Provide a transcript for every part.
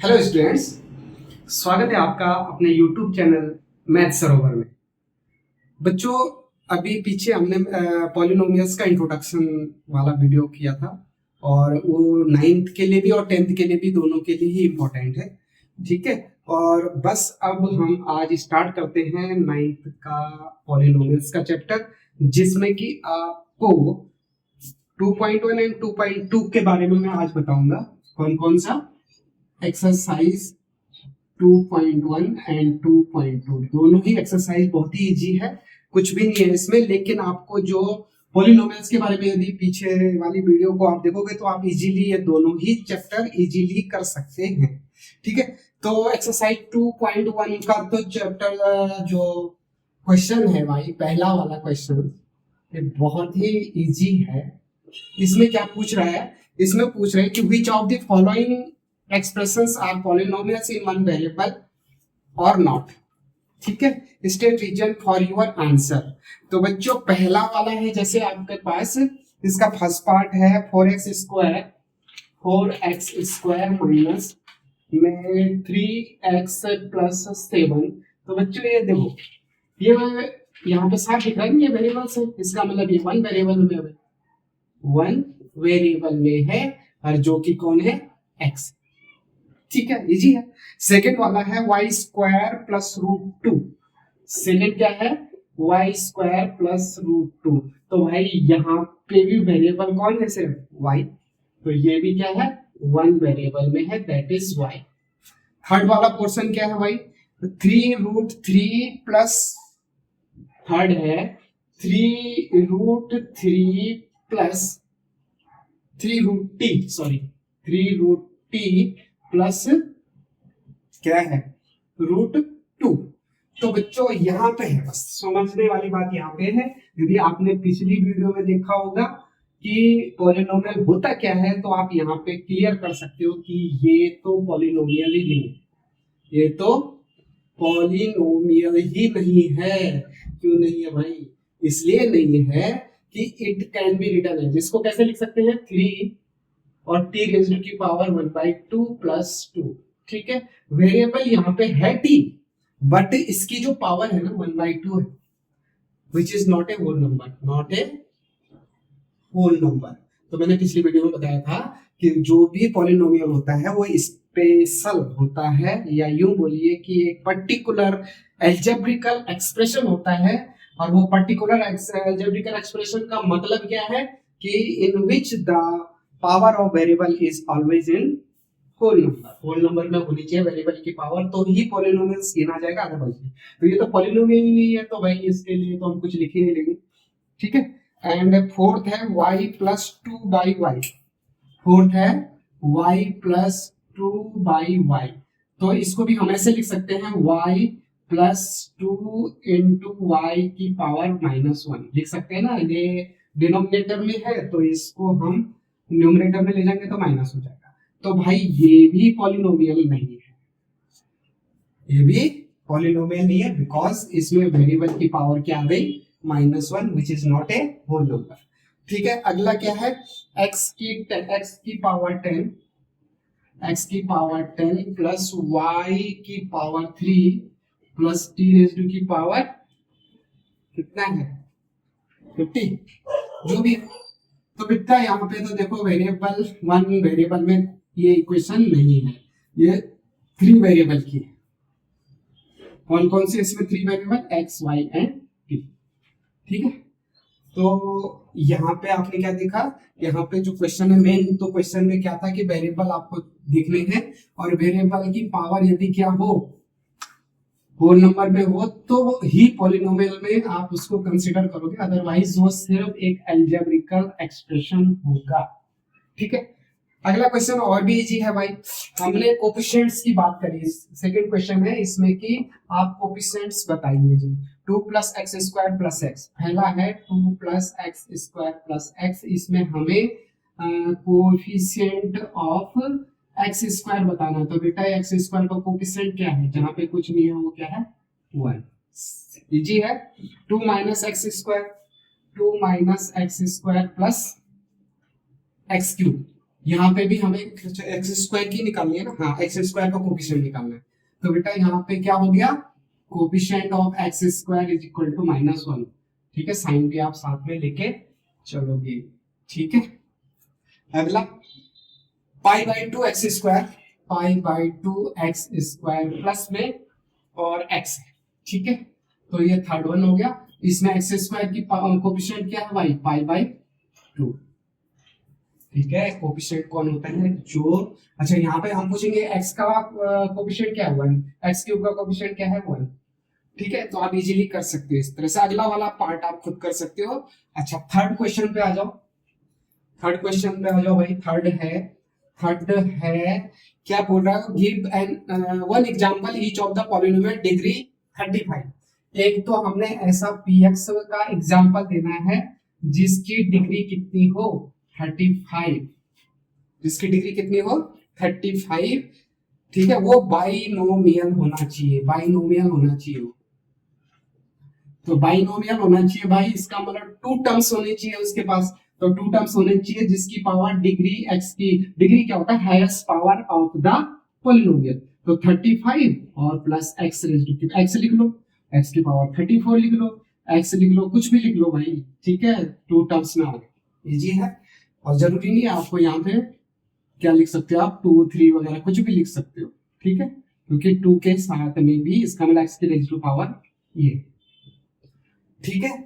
Hello students, स्वागत है आपका अपने यूट्यूब चैनल मैथ सरोवर में। बच्चों, अभी पीछे हमने पॉलिनोमियल्स का इंट्रोडक्शन वाला वीडियो किया था और वो 9th के लिए भी और 10th के लिए भी, दोनों के लिए ही इम्पोर्टेंट है। ठीक है, और बस अब हम आज स्टार्ट करते हैं 9th का पॉलिनोमियल्स का चैप्टर, जिसमें कि आपको 2.1 एंड 2.2 के बारे में मैं आज बताऊंगा। कौन कौन सा एक्सरसाइज 2.1 एंड 2.2 दोनों ही एक्सरसाइज बहुत ही इजी है, कुछ भी नहीं है इसमें। लेकिन आपको जो पॉलिनोमियल्स के बारे में यदि पीछे वाली वीडियो को आप देखोगे तो आप इजीली ये दोनों ही चैप्टर इजीली कर सकते हैं। ठीक है, तो एक्सरसाइज 2.1 का तो चैप्टर जो क्वेश्चन है भाई, पहला वाला क्वेश्चन ये बहुत ही इजी है। इसमें क्या पूछ रहा है? इसमें पूछ रहा है कि which of the following expressions are polynomials in one variable or not। ठीक है, state reason for your answer. तो बच्चों पहला वाला है, जैसे आपके पास इसका फर्स्ट पार्ट है 4x स्क्वायर माइनस में 3x प्लस 7। तो बच्चों ये देखो, ये यहाँ पे साफ दिख रहा है, ये वेरिएबल्स है, इसका मतलब ये वन वेरिएबल में है और जो कि कौन है, x। ठीक है, इजी है। सेकंड वाला है y square plus root two. Second क्या है, y square plus root two. तो भाई यहाँ पे भी वेरिएबल कौन है, सिर्फ वाई, तो ये भी क्या है, वन वेरिएबल में है, दैट इज वाई। थर्ड वाला पोर्शन क्या है भाई, 3√3 प्लस, थर्ड है 3√3 प्लस 3√t प्लस क्या है, √2। तो बच्चों यहाँ पे है, बस समझने वाली बात यहाँ पे है। यदि आपने पिछली वीडियो में देखा होगा कि पॉलिनोमियल होता क्या है, तो आप यहाँ पे क्लियर कर सकते हो कि ये तो पॉलिनोमियल ही नहीं है, ये तो पॉलिनोमियल ही नहीं है। क्यों नहीं है भाई? इसलिए नहीं है कि इट कैन बी रिटन है, जिसको कैसे लिख सकते हैं, 3 और t रेज़ की पावर 1/2 प्लस 2। ठीक है, वेरिएबल यहाँ पे है t, बट इसकी जो पावर है ना 1/2 है, which is not a whole number. तो मैंने पिछली वीडियो में बताया था कि जो भी पॉलिनोमियल होता है वो स्पेशल होता है, या यूं बोलिए कि एक पर्टिकुलर एल्जेब्रिकल एक्सप्रेशन होता है। और वो पर्टिकुलर एल्जेब्रिकल एक्सप्रेशन का मतलब क्या है कि in which the power of variable is always in whole number में होनी चाहिए वेरिएबल की पावर, तो ही पॉलिनोमियल्स गिना जाएगा, अदरवाइज नहीं। तो ये तो पॉलिनोमियल ही नहीं है, तो भाई इसके लिए तो हम कुछ लिख ही नहीं लेंगे। ठीक है, एंड फोर्थ है y प्लस 2/y। फोर्थ है y प्लस 2/y। तो इसको भी हम ऐसे लिख सकते हैं, y प्लस 2 इंटू वाई की पावर -1 लिख सकते हैं ना। ये डिनोमिनेटर में है तो इसको हम न्यूमरेटर में ले जाएंगे तो माइनस हो जाएगा। तो भाई ये भी पॉलिनोमियल नहीं है, ये भी पॉलिनोमियल नहीं है, बिकॉज इसमें वेरिएबल की पावर क्या आ गई, -1, which is not a whole number. ठीक है, अगला क्या है, x की पावर 10 प्लस y की power 3 plus t raise to की पावर कितना है, 50, जो भी। तो बेटा यहाँ पे तो देखो वेरिएबल, वन वेरिएबल में ये इक्वेशन नहीं है, ये 3 वेरिएबल की है। कौन कौन से इसमें 3 variable, x, y and t। ठीक है, तो यहाँ पे आपने क्या देखा, यहाँ पे जो क्वेश्चन है मेन, तो क्वेश्चन में क्या था कि वेरिएबल आपको देखने हैं और वेरिएबल की पावर यदि क्या हो, होल नंबर में हो, तो ही पॉलिनोमियल में आप उसको कंसीडर करोगे, अदरवाइज वो सिर्फ एक अलजेब्रिकल एक्सप्रेशन होगा। ठीक है, अगला क्वेश्चन और भी इजी है भाई। हमने कोफिशिएंट्स की बात करी, सेकंड क्वेश्चन है इसमें कि आप कोफिशिएंट्स बताइए जी। 2 plus x square plus x, पहला है 2 plus x square plus x, इसमें हमें कोफिशिएंट ऑफ एक्स स्क्वायर बताना है। तो बेटा एक्स स्क्वायर का कोफिशिएंट क्या है, जहां पे कुछ नहीं है वो क्या है, 1। इजी है, 2 minus x square plus x cube. यहाँ पे भी हमें एक्स स्क्वायर की निकालनी है ना, हाँ एक्स स्क्वायर का कोफिशिएंट निकालना है। तो बेटा यहाँ पे क्या हो गया, coefficient of x square is equal to -1। ठीक है, साइन भी आप साथ में लेके चलोगे। ठीक है, अगला pi by two x square, pi by two x square plus में और एक्स है। ठीक है, तो ये थर्ड वन हो गया। इसमें एक्स स्क्वायर की कोफिशिएंट क्या है भाई, पाई बाई टू। ठीक है, कोफिशिएंट कौन होता है जो, अच्छा यहाँ पे हम पूछेंगे एक्स का कोफिशिएंट क्या है 1, एक्स क्यूब का कोफिशिएंट क्या है 1। ठीक है, तो आप इजीली कर सकते हो इस तरह से, अगला वाला पार्ट आप खुद कर सकते हो। अच्छा थर्ड क्वेश्चन पे आ जाओ, थर्ड क्वेश्चन पे आ जाओ भाई। थर्ड है क्या बोल रहा है, give an one example each of the polynomial degree 35। एक तो हमने ऐसा px का एग्जांपल देना है जिसकी डिग्री कितनी हो 35, जिसकी डिग्री कितनी हो 35। ठीक है, वो बाइनोमियल होना चाहिए, बाइनोमियल होना चाहिए। तो बाइनोमियल होना चाहिए भाई, इसका मतलब टू टर्म्स होने चाहिए उसके पास। तो टू टर्म्स होने चाहिए जिसकी पावर डिग्री एक्स की, डिग्री क्या होता है highest power of the polynomial. तो 35 और plus x raise to x लिख लो, एक्स की पावर 34 लिख लो, एक्स लिख लो, कुछ भी लिख लो भाई। ठीक है, टू टर्म्स में आ गए, इजी है। और जरूरी नहीं है आपको यहाँ पे क्या लिख सकते हो आप 2 3 वगैरह कुछ भी लिख सकते हो। ठीक है, क्योंकि 2 के साथ में भी इसका मतलब एक्स की रेज़ टू पावर ये। ठीक है,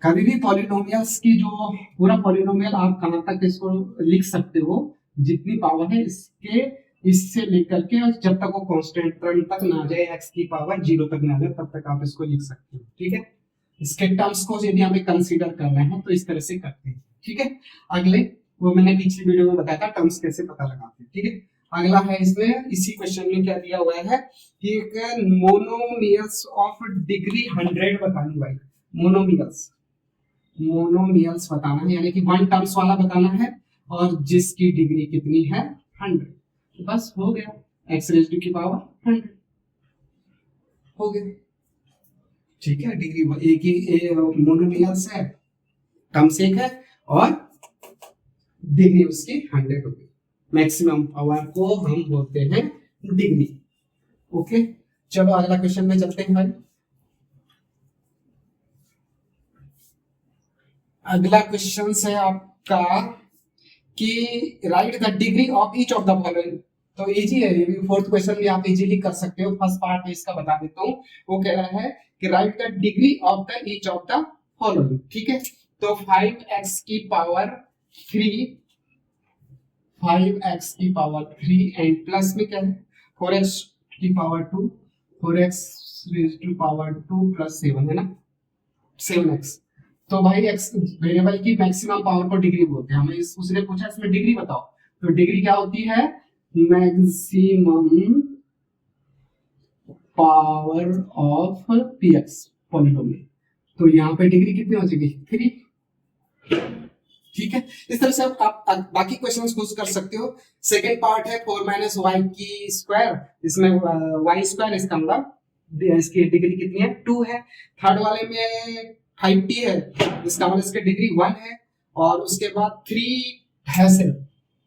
कभी भी पॉलिनोमियल्स की जो पूरा पॉलिनोमियल आप कहां तक इसको लिख सकते हो, जितनी पावर है इसके, इससे लेकर के जब तक वो कांस्टेंट टर्म तक ना जाए, एक्स की पावर 0 तक ना जाए, तब तक आप इसको लिख सकते हो। ठीक है, इसके टर्म्स को यदि हमें कंसीडर करना है तो इस तरह से करते हैं। ठीक है, अगले वो मैंने पिछली वीडियो में बताया था टर्म्स कैसे पता लगाते हैं। ठीक है, अगला है इसमें इसी क्वेश्चन में क्या दिया हुआ है कि एक मोनोमियल्स ऑफ डिग्री 100 बतानी भाई, मोनोमियल्स, मोनोमियल्स बताना है, यानी कि वन टर्म्स वाला बताना है और जिसकी डिग्री कितनी है 100। बस हो गया, एक्स रेज़ टू की पावर 100 हो गया। ठीक है, डिग्री एक ही मोनोमियल्स है, टर्म्स एक है और डिग्री उसकी 100 हो गई। मैक्सिमम पावर को हम बोलते हैं डिग्री। ओके, चलो अगला क्वेश्चन में चलते हैं भाई। अगला क्वेश्चन है आपका कि right the degree of each of the following. तो इजी है, ये फोर्थ क्वेश्चन भी आप इजीली कर सकते हो। फर्स्ट पार्ट में इसका बता देता हूँ, वो कह रहा है कि right the degree of the each of the following. ठीक है, तो 5x की पावर 3, 5x की पावर 3 एंड प्लस में क्या है 4x की power 2, 4x raise to power 2 plus 7 है ना, 7x। तो भाई एक्स वेरिएबल की मैक्सिमम पावर को डिग्री बोलते हैं। हमें उसने पूछा इसमें डिग्री बताओ, तो डिग्री क्या होती है maximum power of px polynomial. तो यहाँ पे डिग्री कितनी हो जाएगी 3। ठीक है, इस तरह से आप बाकी क्वेश्चंस खुद कर सकते हो। सेकंड पार्ट है 4 माइनस वाई की स्क्वायर, इसमें वाई स्क्वायर, इसका मतलब इसकी डिग्री कितनी है 2 है। थर्ड वाले में 5t है, इसका मतलब इसकी डिग्री 1 है। और उसके बाद 3 है,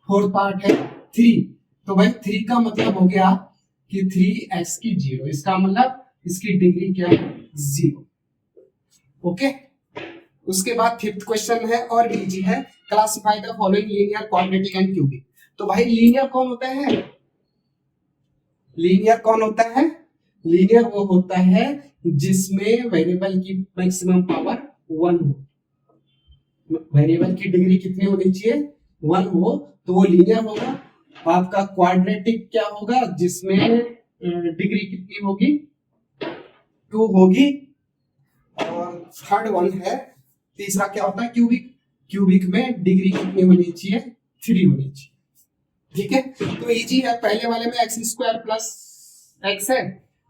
फोर्थ पार्ट है 3। तो भाई 3 का मतलब हो गया कि 3x की 0, इसका मतलब इसकी डिग्री क्या है 0। ओके, उसके बाद फिफ्थ क्वेश्चन है और इजी है, classify the following linear quadratic and cubic. तो भाई लीनियर कौन होता है, लीनियर कौन होता है, लीनियर वो होता है जिसमें वेरिएबल की मैक्सिमम पावर 1 हो, वेरिएबल की डिग्री कितनी होनी चाहिए 1 हो, तो वो लीनियर होगा। आपका क्वाड्रेटिक क्या होगा, जिसमें डिग्री कितनी होगी 2 होगी। और थर्ड वन है, तीसरा क्या होता है क्यूबिक, क्यूबिक में डिग्री कितनी होनी चाहिए 3 होनी चाहिए। ठीक है, तो इजी है। पहले वाले में एक्स स्क्वायर प्लस एक्स है,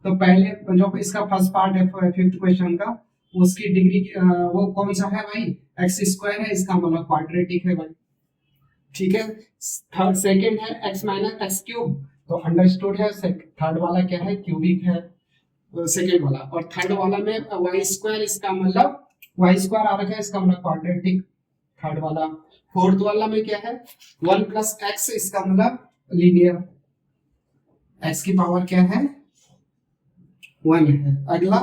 तो पहले जो इसका फर्स्ट पार्ट है फिफ्थ क्वेश्चन का, उसकी डिग्री वो कौन सा है भाई एक्स स्क्वायर है, इसका मतलब क्वाड्रेटिक है भाई। ठीक है, थर्ड सेकंड है एक्स माइनस एक्स क्यूब, तो अंडरस्टूड है। थर्ड वाला क्या है क्यूबिक है सेकंड वाला। और थर्ड वाला में वाई स्क्वायर, इसका मतलब वाई स्क्वायर आ रखा है, इसका मतलब क्वाड्रेटिक थर्ड वाला। फोर्थ वाला में क्या है, 1 प्लस एक्स, इसका मतलब लीनियर, एक्स की पावर क्या है 1 है। अगला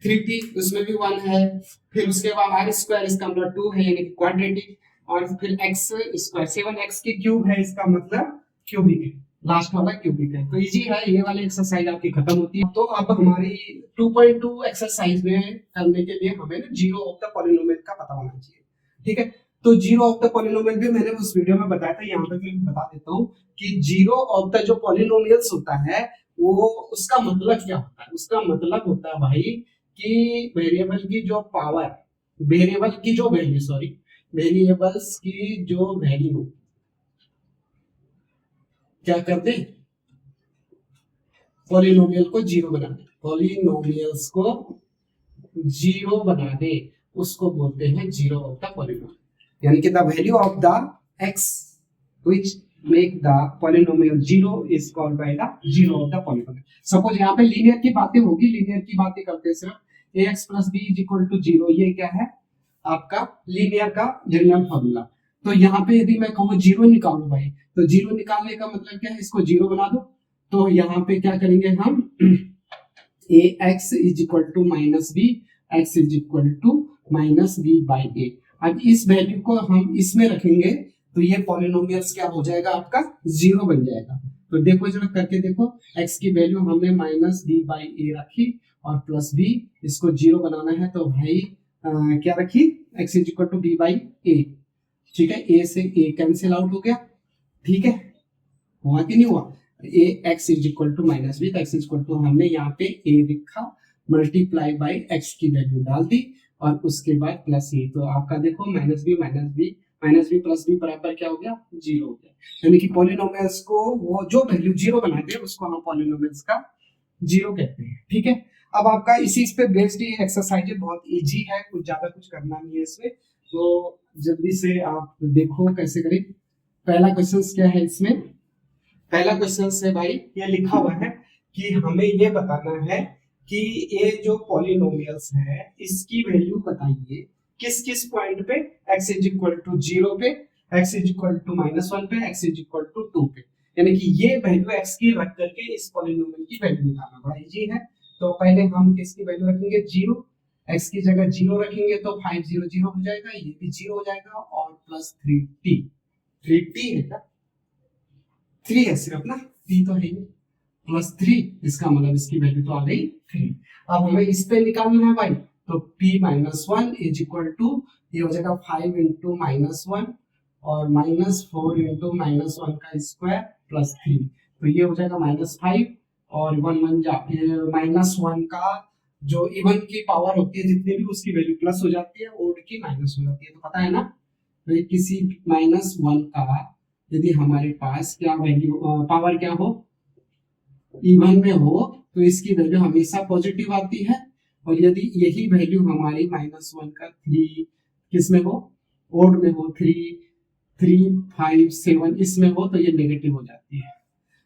3t, उसमें भी 1 है। फिर उसके बाद आर स्क्वायर, इसका मतलब 2 है, यानी कि क्वाड्रेटिक। और फिर एक्स स्क्वायर, 7x की क्यूब है, इसका मतलब क्यूबिक है। लास्ट वाला क्यूबिक है। तो इजी है, ये वाली एक्सरसाइज आपकी खत्म होती है। तो अब हमारी 2.2 एक्सरसाइज में करने के लिए हमें ना जीरो ऑफ द पॉलिनोमियल का पता होना चाहिए। ठीक है, तो जीरो ऑफ द पॉलिनोमियल भी मैंने उस वीडियो में बताया था, यहाँ पे भी बता देता हूँ कि जीरो ऑफ द जो पॉलिनोमियल्स होता है वो उसका मतलब क्या होता है। उसका मतलब होता है भाई कि वेरिएबल की जो पावर, वेरिएबल की जो वैल्यू, सॉरी, वेरिएबल्स की जो वैल्यू क्या कर दे, पॉलिनोमियल को जीरो बना दे, पॉलिनोमियल्स को जीरो बना दे, उसको बोलते हैं जीरो ऑफ द पॉलिनोमियल। यानी कि the value of the x which make the polynomial zero is called by the zero of the polynomial. Suppose यहाँ पे लीनियर की बातें होगी, लीनियर की बातें करते हैं सिर्फ ax plus B is equal to zero, ये क्या है आपका लीनियर का जनरल फॉर्मूला। तो यहाँ पे यदि मैं कहूँ जीरो निकालो भाई, तो जीरो निकालने का मतलब क्या है, इसको जीरो बना दो। तो यहाँ पे क्या करेंगे हम, a x is equal to minus b, x is equal to minus b by a. अब इस वैल्यू को हम इसमें रखेंगे तो ये पॉलिनोमियल्स क्या हो जाएगा आपका, जीरो बन जाएगा। तो देखो जरा करके देखो, x की वैल्यू हमने माइनस बी बाई ए रखी और प्लस बी, इसको जीरो बनाना है तो भाई क्या रखी, x is equal to b by a. ठीक है, a से a कैंसिल आउट हो गया। ठीक है, हुआ कि नहीं हुआ, a x is equal to minus b, x is equal to हमने यहाँ पे a लिखा, मल्टीप्लाई बाई एक्स की वैल्यू डाल दी और उसके बाद प्लस ए। तो आपका देखो माइनस बी प्लस बी बराबर क्या हो गया, जीरो हो गया। यानी कि पॉलिनोमियल्स को वो जो वैल्यू जीरो बनाते हैं उसको हम पॉलिनोमियल्स का जीरो कहते हैं। ठीक है, अब आपका इसी पे बेस्ड ये एक्सरसाइज बहुत इजी है, कुछ ज्यादा कुछ करना नहीं है इसमें। तो जल्दी से आप देखो कैसे करें। पहला क्वेश्चन क्या है इसमें, पहला क्वेश्चन से भाई ये लिखा हुआ है कि हमें ये बताना है कि ये जो पॉलिनोमियल्स है इसकी वैल्यू बताइए किस किस पॉइंट पे, x is equal to zero पे, x is equal to minus one पे, x is equal to two पे। यानी कि ये वैल्यू x की रख करके इस पॉलिनोमियल की वैल्यू निकालना बड़ा इजी है। तो पहले हम किसकी वैल्यू रखेंगे, जीरो, x की जगह जीरो रखेंगे तो 500 हो जाएगा, ये भी जीरो हो जाएगा और प्लस 3t, 3t है क्या, 3 है सिर्फ ना, t तो है प्लस 3, इसका मतलब इसकी वैल्यू तो आ गई 3। अब हमें इस पे निकालना है भाई, तो p minus one is equal to, ये हो जाएगा 5 इंटू माइनस वन और माइनस 4 इंटू माइनस वन का स्क्वायर प्लस 3। तो ये हो जाएगा माइनस 5 और वन वन जा माइनस वन का जो इवन की पावर होती है जितनी भी उसकी वैल्यू प्लस हो जाती है, ओड की माइनस हो जाती है, तो पता है ना। तो किसी माइनस वन का यदि हमारे पास क्या वैल्यू पावर क्या हो, इवन में हो, तो इसकी वैल्यू हमेशा पॉजिटिव आती है। और यदि यही वैल्यू हमारी माइनस वन का 3 किस में हो, ओड में हो, 3 3 5 7 इसमें हो तो ये नेगेटिव हो जाती है।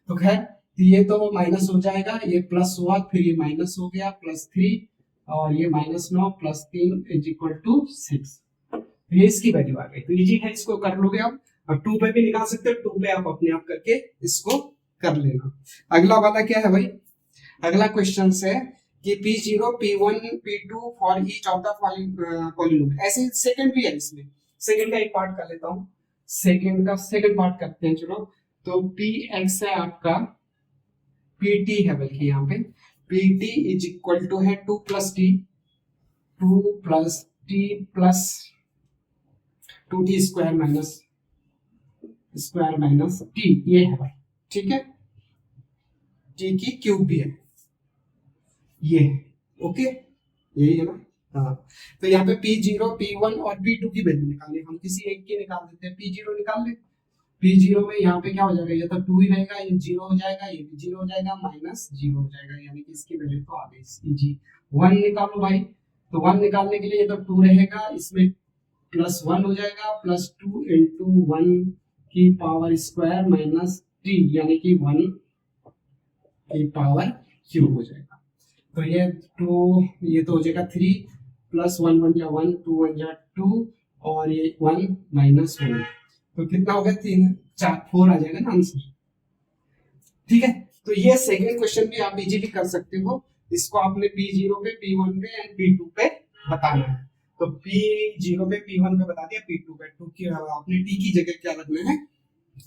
तो खैर ये तो माइनस हो जाएगा, ये प्लस हुआ फिर ये माइनस हो गया प्लस 3 और ये minus 9 plus 3 is equal to 6। ये इसकी वैल्यू आ गई। तो इजी है, इसको कर लोगे आप, और 2 पे भी निकाल सकते हो, 2 पे आप अपने आप करके इसको कर लेना। अगला वाला क्या है भाई, अगला क्वेश्चन है कि P0, P1, P2 for each of the polynomial. ऐसे सेकंड भी है, इसमें सेकंड का एक पार्ट कर लेता हूं, सेकंड का सेकंड पार्ट करते हैं चलो। तो Px है आपका, Pt है बल्कि यहाँ पे, Pt इज इक्वल टू है 2 plus T, 2 plus T plus 2t square minus T, ये है भाई। ठीक है, टी की क्यूब भी है ये, ओके यही है ना। हाँ, तो यहाँ पे P0, P1 और P2 की वैल्यू निकालनी, हम किसी एक की निकाल देते हैं। P0 निकाल ले, P0 में यहाँ पे क्या हो जाएगा, ये तो 2 ही रहेगा, ये 0 हो जाएगा, ये भी 0 हो जाएगा, माइनस 0 हो जाएगा, यानी कि इसकी वैल्यू तो आ गई जी। 1 निकालो भाई, तो 1 निकालने के लिए ये तो 2 रहेगा, इसमें प्लस 1 हो जाएगा, प्लस 2 इंटू 1 की पावर स्क्वायर माइनस टी, यानी कि 1 की पावर क्यूब हो जाएगा। तो ये 2, ये तो हो जाएगा 3 प्लस 1 1 जा 1, 2 1 जा 2 और ये 1 माइनस 1, तो कितना हो गया, 3 4 4 आ जाएगा ना आंसर। ठीक है, तो ये सेकंड क्वेश्चन भी आप इजीली कर सकते हो। इसको आपने P0 पे, P1 पे एंड P2 पे बताना है। तो P0 पे, P1 पे बता दिया, P2 पे, टू की आपने T की जगह क्या रखना है,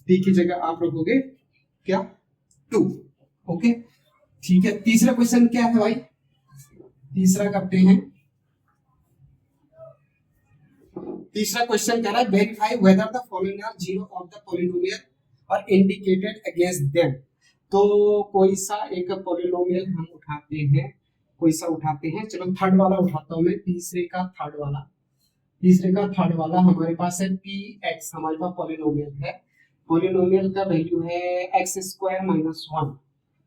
T की जगह आप रखोगे क्या, 2। ओके, ठीक है। तीसरा क्वेश्चन क्या है भाई, तीसरा करते हैं। तीसरा क्वेश्चन कह रहा है verify whether the following are zero of the polynomial और इंडिकेटेड अगेंस्ट देम। तो कोई सा एक पॉलिनोमियल हम उठाते हैं, कोई सा उठाते हैं, चलो थर्ड वाला उठाता हूं मैं, तीसरे का थर्ड वाला। तीसरे का थर्ड वाला हमारे पास है पी एक्स, हमारे पास पॉलिनोमियल है। पॉलिनोमियल का वैल्यू है x square minus one,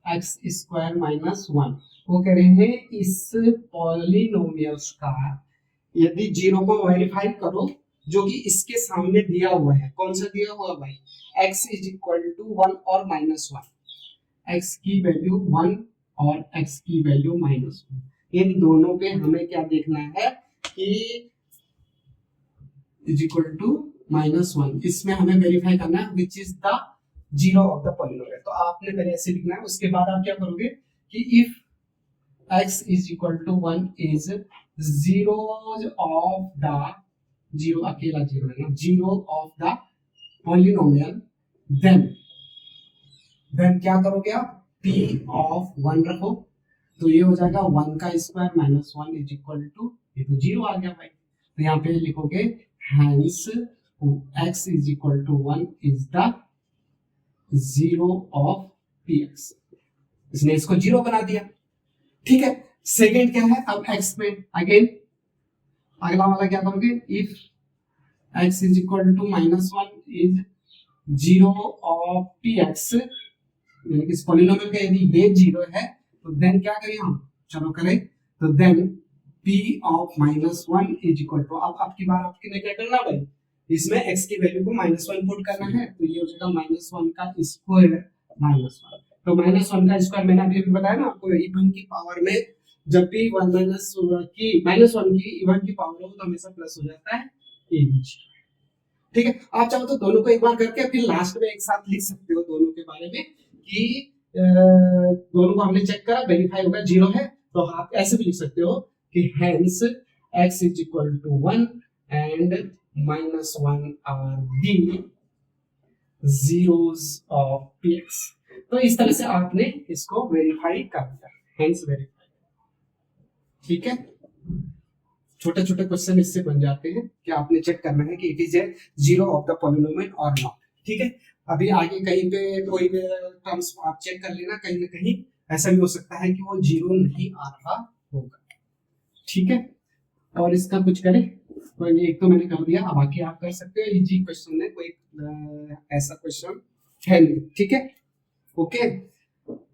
x square minus one. वो कह रहे हैं इस पॉलिनोमियल्स का यदि जीरो को वेरीफाई करो, जो कि इसके सामने दिया हुआ है, कौन सा दिया हुआ भाई, x इज इक्वल टू 1 और माइनस 1, x की वैल्यू 1 और x की वैल्यू माइनस 1, इन दोनों पे हमें क्या देखना है कि इज इक्वल टू माइनस 1, इसमें हमें वेरीफाई करना है which is the zero of the polynomial. तो आपने पहले ऐसे लिखना है, उसके बाद आप क्या करोगे कि if x is equal to 1 is zeros of the, zero अकेला जीरो है ना, zero of the polynomial, then क्या करोगे आप, p ऑफ 1 रखो, तो ये हो जाएगा 1 का square minus 1 is equal to, ये तो जीरो आ गया भाई, तो यहाँ पे लिखोगे hence x is equal to 1 is the zero of px, इसने इसको जीरो बना दिया। ठीक है, सेकेंड क्या है, अब x में अगेन अगला वाला क्या करोगे, if x is equal to minus 1 is zero of px, यानी कि इस पॉलिनोमियल का यदि ये जीरो है तो देन क्या करें हम, चलो करें, तो then p of minus 1 is equal to, अब आपकी बार आपने क्या करना भाई, इसमें x की वैल्यू को माइनस 1 पुट करना है, तो ये हो जाएगा माइनस 1 का स्क्वायर माइनस 1, तो माइनस 1 का स्क्वायर मैंने अभी बताया ना आपको, इवन की पावर में जब भी 1 माइनस 1 की इवन की पावर हो तो हमेशा प्लस हो जाता है ए बीच। ठीक है, आप चाहो तो दोनों को एक बार करके फिर लास्ट में एक साथ लिख सकते हो दोनों के बारे में कि दोनों को हमने चेक करा, वेरीफाई होगा जीरो है, तो आप ऐसे भी लिख सकते हो कि hence x is equal to 1 and minus 1 are the zeros of px। तो इस तरह से आपने इसको वेरीफाई कर दिया, हेंस वेरीफाई। ठीक है, छोटे छोटे क्वेश्चन इससे बन जाते हैं कि आपने चेक करना है कि it is a zero of the polynomial और नॉट। ठीक है, अभी आगे कहीं पे कोई टर्म्स आप चेक कर लेना, कहीं ना कहीं ऐसा भी हो सकता है कि वो जीरो नहीं आ रहा होगा। ठीक है, और इसका कुछ करें, तो ये एक तो मैंने कर दिया, अब बाकी आप कर सकते हो, इजी क्वेश्चन है, कोई ऐसा क्वेश्चन है नहीं। ठीक है, ओके,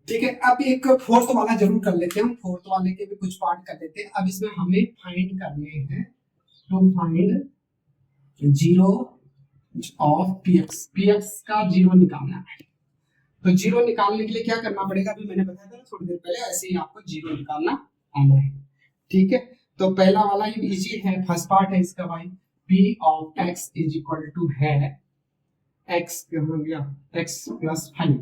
ठीक है। अब एक फोर्थ वाला जरूर कर लेते हैं हम, फोर्थ वाले के भी कुछ पार्ट कर लेते हैं। अब इसमें हमें फाइंड करने हैं, to find zero of px का जीरो निकालना है। तो जीरो निकालने के लिए क्या करना पड़ेगा, अभी मैंने बताया था ना थोड़ी देर पहले, ऐसे ही आपको जीरो निकालना आना है। ठीक है, तो पहला वाला ही इजी है, फर्स्ट पार्ट है इसका भाई, p of x is equal to है x कहाँ गया, x प्लस 5,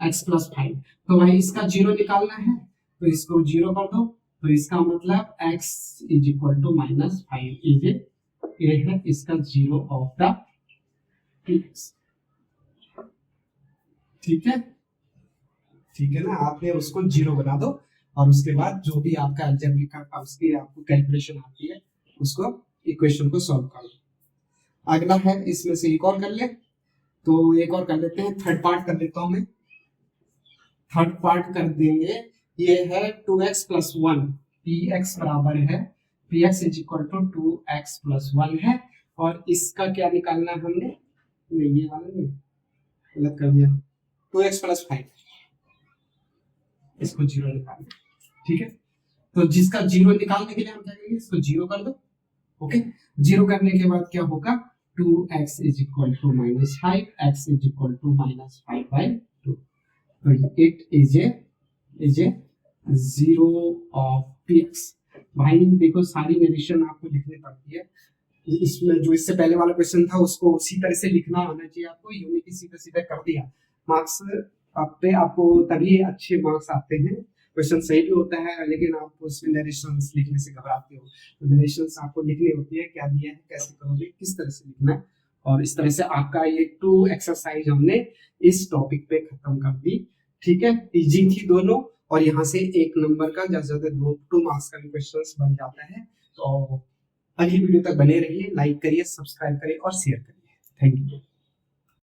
x प्लस 5, तो भाई इसका जीरो निकालना है, तो इसको जीरो कर दो, तो इसका मतलब x is equal to minus 5 is ये है इसका जीरो ऑफ द px। ठीक है, ठीक है ना, आपने उसको जीरो बना दो और उसके बाद जो भी आपका अलजेब्रिक उसकी आपको कैलकुलेशन आती है उसको इक्वेशन को सॉल्व कर लो। अगला है इसमें से एक और कर ले, तो एक और कर लेते हैं, थर्ड पार्ट कर लेता हूं मैं, थर्ड पार्ट कर देंगे, ये है 2x प्लस 1, px बराबर है px is equal to 2x plus 1 है, और इसका क्या निकालना है हमने, नहीं ये वाला नहीं, गलत कर दिया, 2x प्लस 5, इसको जीरो निकालना। ठीक है, तो जिसका जीरो निकालने के लिए हम क्या करेंगे, इसको जीरो कर दो। ओके, जीरो करने के बाद क्या होगा, 2x is equal to minus 5, x is equal to minus 5/2, तो it is a zero of px। भाई देखो सारी नरेशन आपको लिखनी पड़ती है, इसमें जो इससे पहले वाला क्वेश्चन था उसको उसी तरह से लिखना आना चाहिए आपको, यूं नहीं कि सीधे सीधे कर दिया। मार्क्स आप पे आपको तभी अच्छे मार्क्स आते हैं। क्वेश्चन सही भी होता है लेकिन आप उसमें नरेशंस लिखने से घबराते हो, तो नरेशंस आपको लिखनी होती है, क्या दिया है, कैसे करोगे, किस तरह से लिखना है। और इस तरह से आपका ये 2 एक्सरसाइज हमने इस टॉपिक पे खत्म कर दी। ठीक है, इजी थी दोनों, और यहाँ से 1 नंबर का ज्यादा से ज्यादा 2 मार्क्स का भी क्वेश्चन बन जाता है। तो अगली वीडियो तक बने रहिए, लाइक करिए, सब्सक्राइब करिए और शेयर करिए। Thank you.